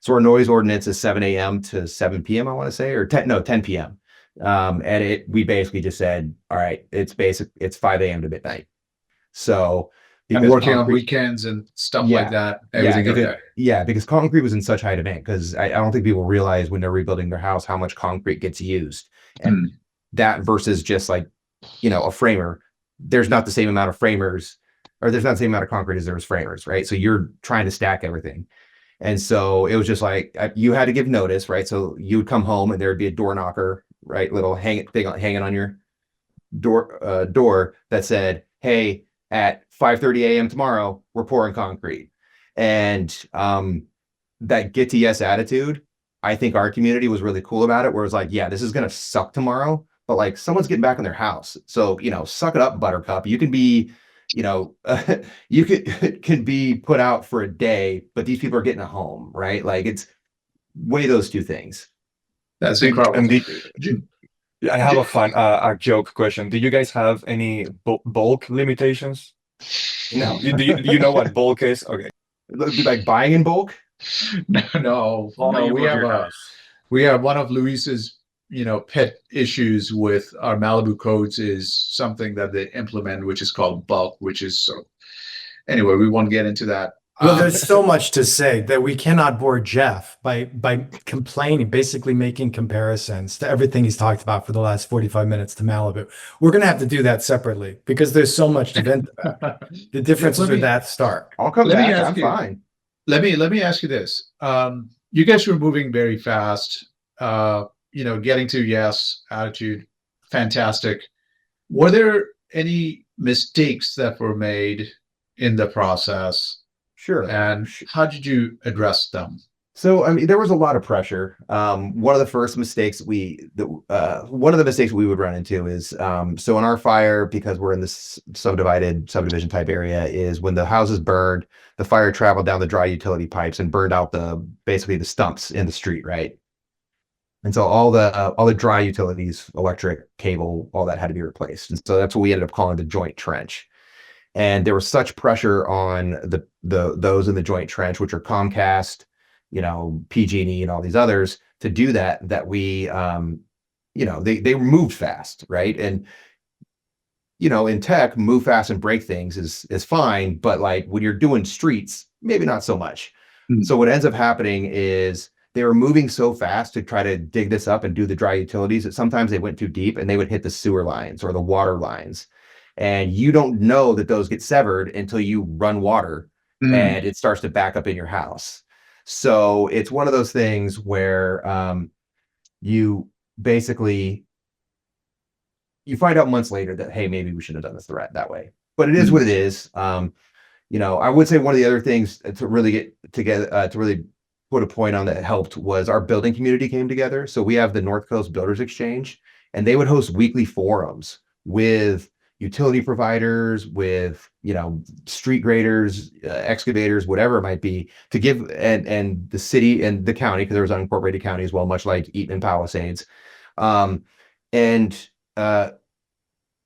So our noise ordinance is 7 a.m. to 7 p.m. I want to say, or 10 p.m. And we basically just said, all right, it's 5 a.m. to midnight. So And working on weekends and stuff like that. Because concrete was in such high demand, because I don't think people realize when they're rebuilding their house how much concrete gets used. And that versus just like, a framer, there's not the same amount of framers, or there's not the same amount of concrete as there was framers, right? So you're trying to stack everything. And so it was just like you had to give notice, right? So you would come home and there would be a door knocker, right? Little thing hanging on your door that said, "Hey, at 5:30 a.m. tomorrow, we're pouring concrete." And that get to yes attitude, I think our community was really cool about it, where it's like, yeah, this is gonna suck tomorrow, but like someone's getting back in their house. So, suck it up, Buttercup. You can be, you can be put out for a day, but these people are getting a home, right? Like it's weigh those two things. That's incredible. And I have a joke question. Do you guys have any bulk limitations? No. Do you know what bulk is? Okay. It'd be like buying in bulk. No. Volume We of have your house. we have one of Luis's, pet issues with our Malibu codes is something that they implement, which is called bulk, which is so. Anyway, we won't get into that. Well, there's so much to say that we cannot bore Jeff by complaining, basically making comparisons to everything he's talked about for the last 45 minutes to Malibu. We're going to have to do that separately because there's so much to vent about. The differences are that stark. I'll come Let me back. ask I'm you- fine. Let me ask you this. You guys were moving very fast, getting to yes attitude, fantastic. Were there any mistakes that were made in the process? Sure. And how did you address them? So, I mean, there was a lot of pressure. One of the first mistakes one of the mistakes we would run into is, so in our fire, because we're in this subdivision type area, is when the houses burned, the fire traveled down the dry utility pipes and burned out basically the stumps in the street, right? And so all the dry utilities, electric, cable, all that had to be replaced. And so that's what we ended up calling the joint trench. And there was such pressure on those in the joint trench, which are Comcast, PG&E and all these others, to do that we, they moved fast, right? And, in tech, move fast and break things is fine, but like when you're doing streets, maybe not so much. Mm. So what ends up happening is they were moving so fast to try to dig this up and do the dry utilities that sometimes they went too deep and they would hit the sewer lines or the water lines. And you don't know that those get severed until you run water and it starts to back up in your house. So it's one of those things where you basically find out months later that, hey, maybe we should have done this that way. But it is what it is. I would say one of the other things to really get together, to really put a point on that helped was our building community came together. So we have the North Coast Builders Exchange, and they would host weekly forums with utility providers, with street graders, excavators, whatever it might be, to give and the city and the county, because there was unincorporated county as well, much like Eaton and Palisades,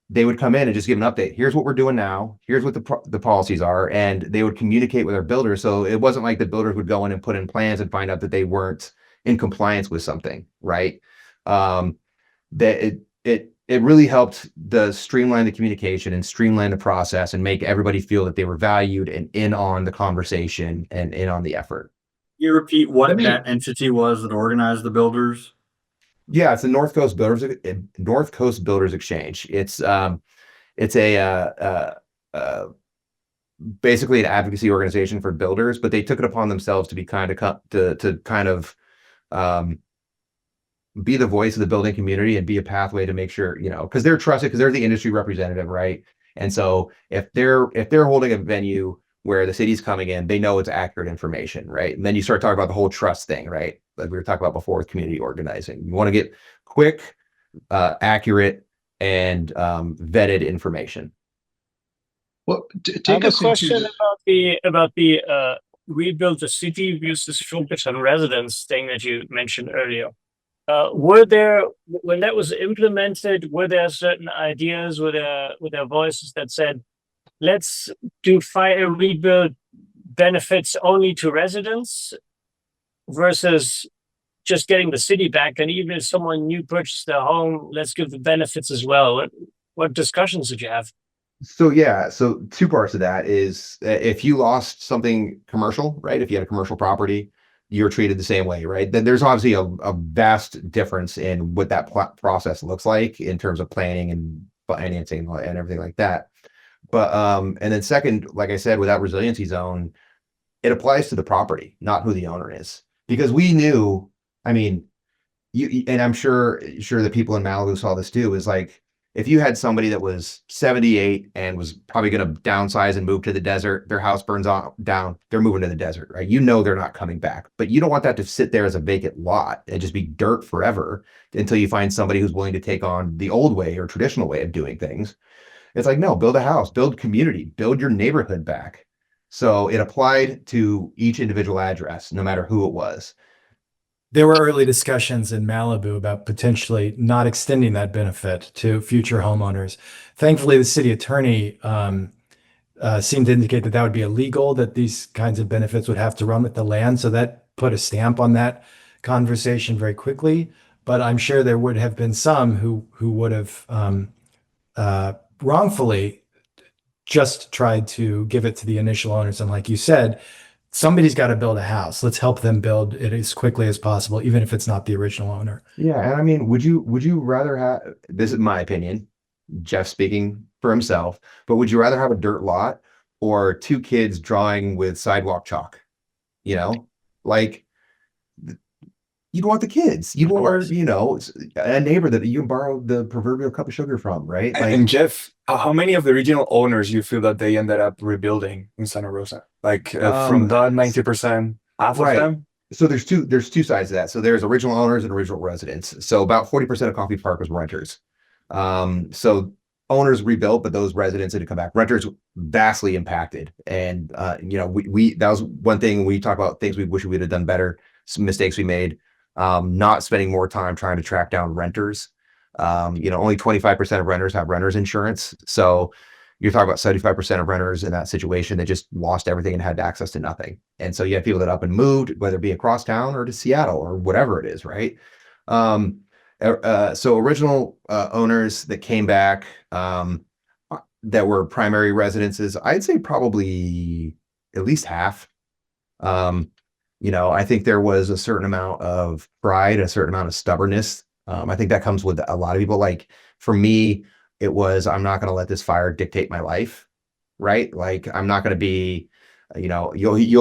they would come in and just give an update. Here's what we're doing now. Here's what the policies are, and they would communicate with our builders. So it wasn't like the builders would go in and put in plans and find out that they weren't in compliance with something, right? It really helped streamline the communication and streamline the process and make everybody feel that they were valued and in on the conversation and in on the effort. You repeat what that entity was that organized the builders? Yeah, it's the North Coast Builders Exchange. It's basically an advocacy organization for builders, but they took it upon themselves to be be the voice of the building community and be a pathway to make sure, because they're trusted, because they're the industry representative, right? And so if they're holding a venue where the city's coming in, they know it's accurate information, right? And then you start talking about the whole trust thing, right? Like we were talking about before with community organizing. You want to get quick, accurate, and vetted information. Well, I have take a us question into about the rebuild the city versus focus on residents thing that you mentioned earlier. Were there, when that was implemented, were there certain ideas, were there voices that said, let's do fire rebuild benefits only to residents versus just getting the city back, and even if someone new purchased their home, let's give the benefits as well? What discussions did you have? So yeah, so two parts of that is if you lost something commercial, right? If you had a commercial property, you're treated the same way, right? Then there's obviously a vast difference in what that process looks like in terms of planning and financing and everything like that. But and then second, like I said, without resiliency zone, it applies to the property, not who the owner is. Because we knew, I mean, and I'm sure the people in Malibu saw this too, is like if you had somebody that was 78 and was probably going to downsize and move to the desert, their house burns down, they're moving to the desert, right? You know they're not coming back, but you don't want that to sit there as a vacant lot and just be dirt forever until you find somebody who's willing to take on the old way or traditional way of doing things. It's like, no, build a house, build community, build your neighborhood back. So it applied to each individual address, no matter who it was. There were early discussions in Malibu about potentially not extending that benefit to future homeowners. Thankfully, the city attorney seemed to indicate that that would be illegal, that these kinds of benefits would have to run with the land. So that put a stamp on that conversation very quickly. But I'm sure there would have been some who would have wrongfully just tried to give it to the initial owners. And like you said, somebody's got to build a house. Let's help them build it as quickly as possible, even if it's not the original owner. Yeah, and I mean, would you rather have, this is my opinion, Jeff speaking for himself, but would you rather have a dirt lot or two kids drawing with sidewalk chalk? You know, like you'd want the kids. You'd want, a neighbor that you can borrow the proverbial cup of sugar from, right? Like, And Jeff, how many of the original owners you feel that they ended up rebuilding in Santa Rosa? Like from that 90%, half right. of them? So there's two sides to that. So there's original owners and original residents. So about 40% of Coffee Park was renters. So owners rebuilt, but those residents had to come back. Renters vastly impacted. And we that was one thing we talk about, things we wish we would have done better, some mistakes we made. Not spending more time trying to track down renters. Only 25% of renters have renters insurance. So you're talking about 75% of renters in that situation that just lost everything and had access to nothing. And so you have people that up and moved, whether it be across town or to Seattle or whatever it is, right? So original owners that came back that were primary residences, I'd say probably at least half. I think there was a certain amount of pride, a certain amount of stubbornness. I think that comes with a lot of people. Like for me, it was, I'm not going to let this fire dictate my life, right? Like I'm not going to be, you'll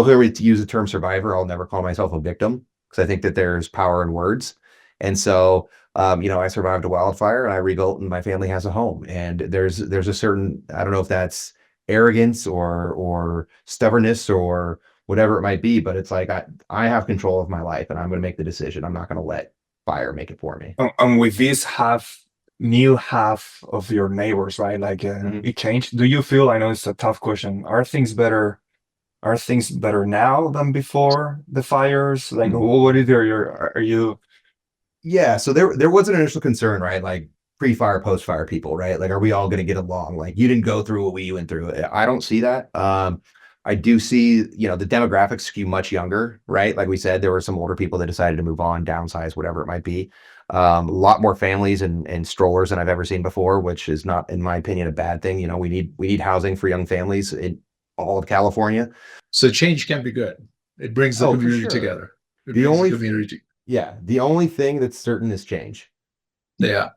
hear me use the term survivor. I'll never call myself a victim because I think that there's power in words. And so, I survived a wildfire and I rebuilt and my family has a home. And there's a certain, I don't know if that's arrogance or stubbornness or whatever it might be, but it's like I have control of my life and I'm going to make the decision. I'm not going to let fire make it for me. And with this new half of your neighbors, right? Like it changed. Do you feel, I know it's a tough question, are things better now than before the fires? Like what is are you? Yeah, so there was an initial concern, right? Like pre-fire, post-fire people, right? Like, are we all going to get along? Like you didn't go through what we went through. I don't see that. I do see, the demographics skew much younger, right? Like we said, there were some older people that decided to move on, downsize, whatever it might be. A lot more families and strollers than I've ever seen before, which is not, in my opinion, a bad thing. We need housing for young families in all of California. So change can be good. It brings the community together. The only thing that's certain is change. Yeah.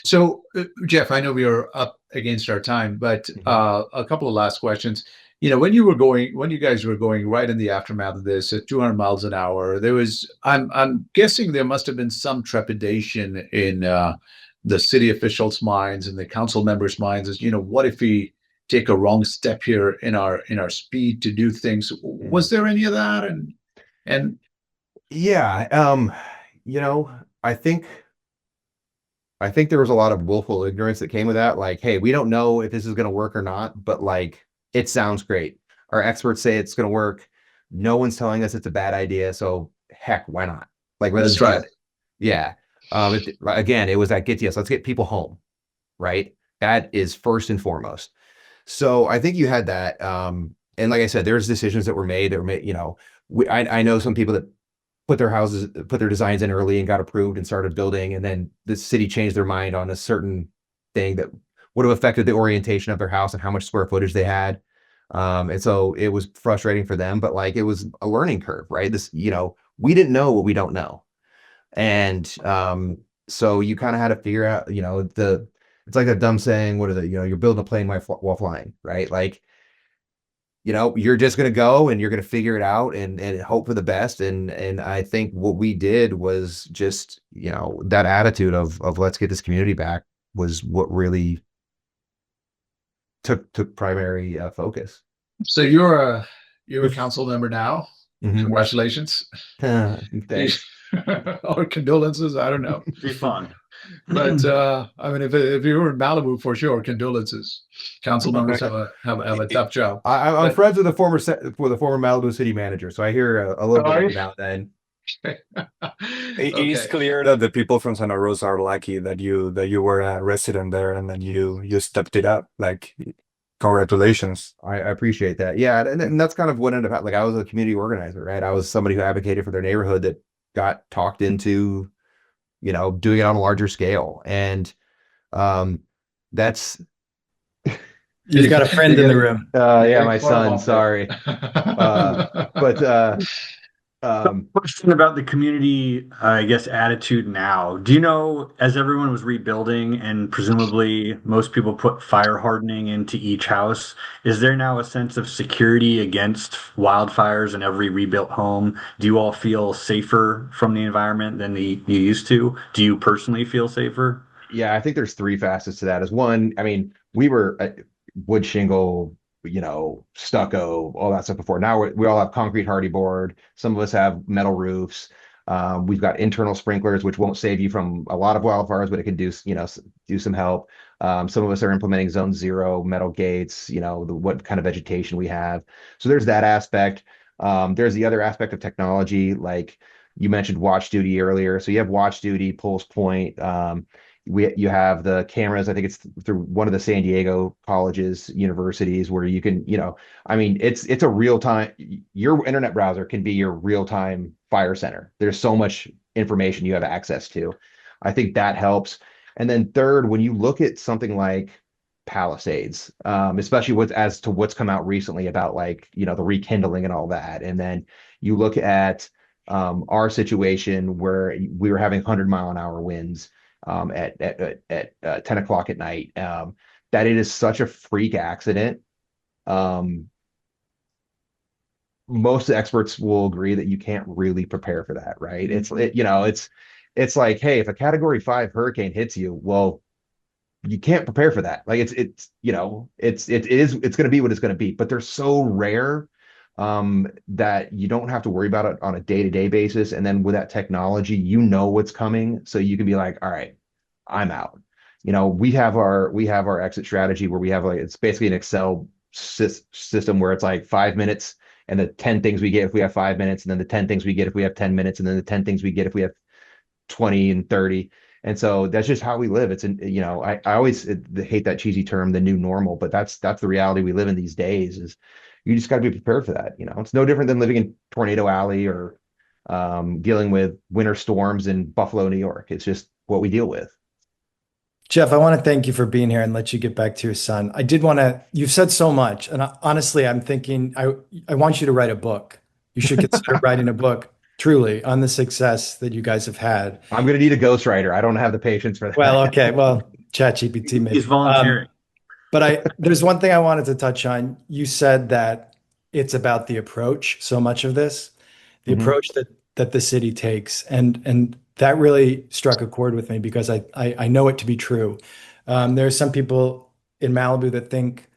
So Jeff, I know we are up against our time, but a couple of last questions. When you guys were going right in the aftermath of this at 200 miles an hour, there was, I'm guessing there must have been some trepidation in the city officials' minds and the council members' minds as, what if we take a wrong step here in our speed to do things? Was there any of that? And yeah, I think there was a lot of willful ignorance that came with that. Like, hey, we don't know if this is going to work or not, but like, it sounds great. Our experts say it's going to work. No one's telling us it's a bad idea. So heck, why not? Like, let's try it. Yeah. Again, it was that let's get people home. Right. That is first and foremost. So I think you had that. And like I said, there's decisions that were made. I know some people that put their designs in early and got approved and started building. And then the city changed their mind on a certain thing that would have affected the orientation of their house and how much square footage they had. And so it was frustrating for them, but like, it was a learning curve, right? We didn't know what we don't know. And so you kind of had to figure out, it's like a dumb saying, what is it? You're building a plane while flying, right? Like, you're just going to go and you're going to figure it out and hope for the best. And I think what we did was just, that attitude of let's get this community back was what really took primary focus. So you're a council member now. Mhm. Congratulations. Thanks. Or condolences. I don't know. Be fun. But I mean, if you were in Malibu, for sure, condolences. Council members have a tough job. I'm But- friends with the former Malibu city manager, so I hear a little Oh, are bit you? now and then. It is Okay. clear that the people from Santa Rosa are lucky that you were a resident there and then you stepped it up. Like, congratulations. I appreciate that. Yeah, and that's kind of what ended up like I was a community organizer, right? I was somebody who advocated for their neighborhood that got talked into, doing it on a larger scale. And that's You've got a friend in the room. yeah, my son, sorry. But Question about the community, I guess, attitude now. Do you know, as everyone was rebuilding and presumably most people put fire hardening into each house, is there now a sense of security against wildfires in every rebuilt home? Do you all feel safer from the environment than you used to? Do you personally feel safer? yeah, I think there's three facets to that. Is one, I mean, we were wood shingle, stucco, all that stuff before. Now we all have concrete hardy board. Some of us have metal roofs. We've got internal sprinklers, which won't save you from a lot of wildfires, but it can do some help. Some of us are implementing zone 0 metal gates, what kind of vegetation we have. So there's that aspect. There's the other aspect of technology, like you mentioned watch duty earlier. So you have watch duty, pulse point. You have the cameras. I think it's through one of the San Diego colleges, universities, where you can, I mean, it's a real time. Your internet browser can be your real time fire center. There's so much information you have access to. I think that helps. And then third, when you look at something like Palisades, especially as to what's come out recently about like, the rekindling and all that. And then you look at our situation where we were having 100-mile-an-hour winds at 10 o'clock at night, that it is such a freak accident. Most of the experts will agree that you can't really prepare for that, right? It's like, hey, if a Category 5 hurricane hits you, well, you can't prepare for that. Like it's going to be what it's going to be, but they're so rare that you don't have to worry about it on a day-to-day basis. And then with that technology, what's coming. So you can be like, all right, I'm out. We have our exit strategy where we have it's basically an Excel system where it's like 5 minutes and the 10 things we get if we have 5 minutes, and then the 10 things we get if we have 10 minutes, and then the 10 things we get if we have 20 and 30. And so that's just how we live. It's I always hate that cheesy term, the new normal, but that's the reality we live in these days. Is you just got to be prepared for that. It's no different than living in Tornado Alley or dealing with winter storms in Buffalo, New York. It's just what we deal with. Jeff, I want to thank you for being here and let you get back to your son. I did want to, you've said so much. And honestly, I'm thinking, I want you to write a book. You should consider writing a book, truly, on the success that you guys have had. I'm going to need a ghostwriter. I don't have the patience for that. Well, okay. Well, ChatGPT maybe. He's volunteering. But there's one thing I wanted to touch on. You said that it's about the approach, so much of this, the approach that the city takes. And that really struck a chord with me because I know it to be true. There are some people in Malibu that think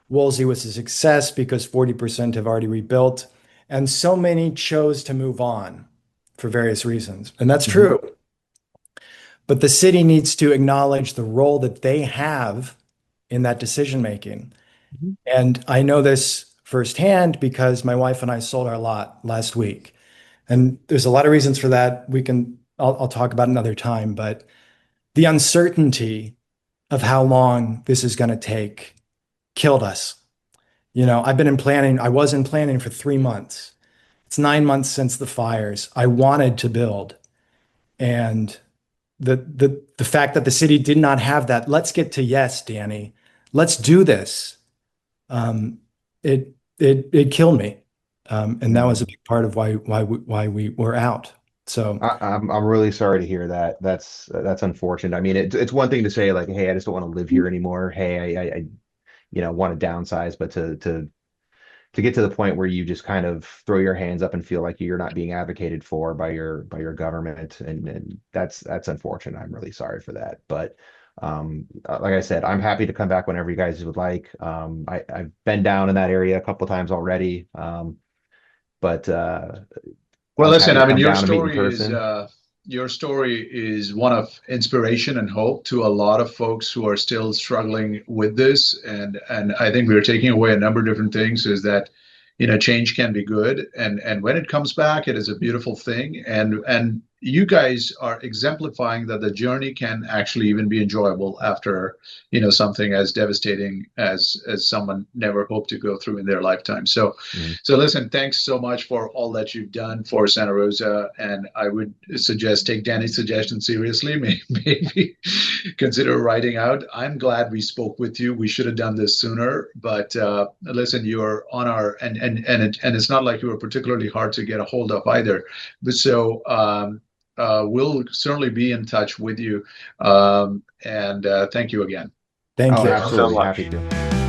Woolsey was a success because 40% have already rebuilt. And so many chose to move on for various reasons. And that's true. But the city needs to acknowledge the role that they have in that decision making. And I know this firsthand because my wife and I sold our lot last week. And there's a lot of reasons for that. I'll talk about another time, but the uncertainty of how long this is going to take killed us. I was in planning for 3 months. It's 9 months since the fires. I wanted to build. And the fact that the city did not have that, let's get to yes, Danny, let's do this. It killed me. And that was a big part of why we were out. So I'm really sorry to hear that. That's unfortunate. I mean, it's one thing to say like, hey, I just don't want to live here anymore. Hey, I want to downsize, but to get to the point where you just kind of throw your hands up and feel like you're not being advocated for by your government, and that's unfortunate. I'm really sorry for that. But like I said, I'm happy to come back whenever you guys would like. I've been down in that area a couple times already. But Well, I'm listen, happy I to mean, come down and meet in person. your story is one of inspiration and hope to a lot of folks who are still struggling with this. And I think we're taking away a number of different things is that, change can be good. And when it comes back, it is a beautiful thing. And you guys are exemplifying that the journey can actually even be enjoyable after, something as devastating as someone never hoped to go through in their lifetime. So, Mhm. so listen, thanks so much for all that you've done for Santa Rosa. And I would suggest take Danny's suggestion seriously. Maybe consider writing out. I'm glad we spoke with you. We should have done this sooner, but listen, you're on our and it's not like you were particularly hard to get a hold of either. But so we'll certainly be in touch with you. And thank you again. thank Oh, you. Thanks so absolutely. much. Happy to.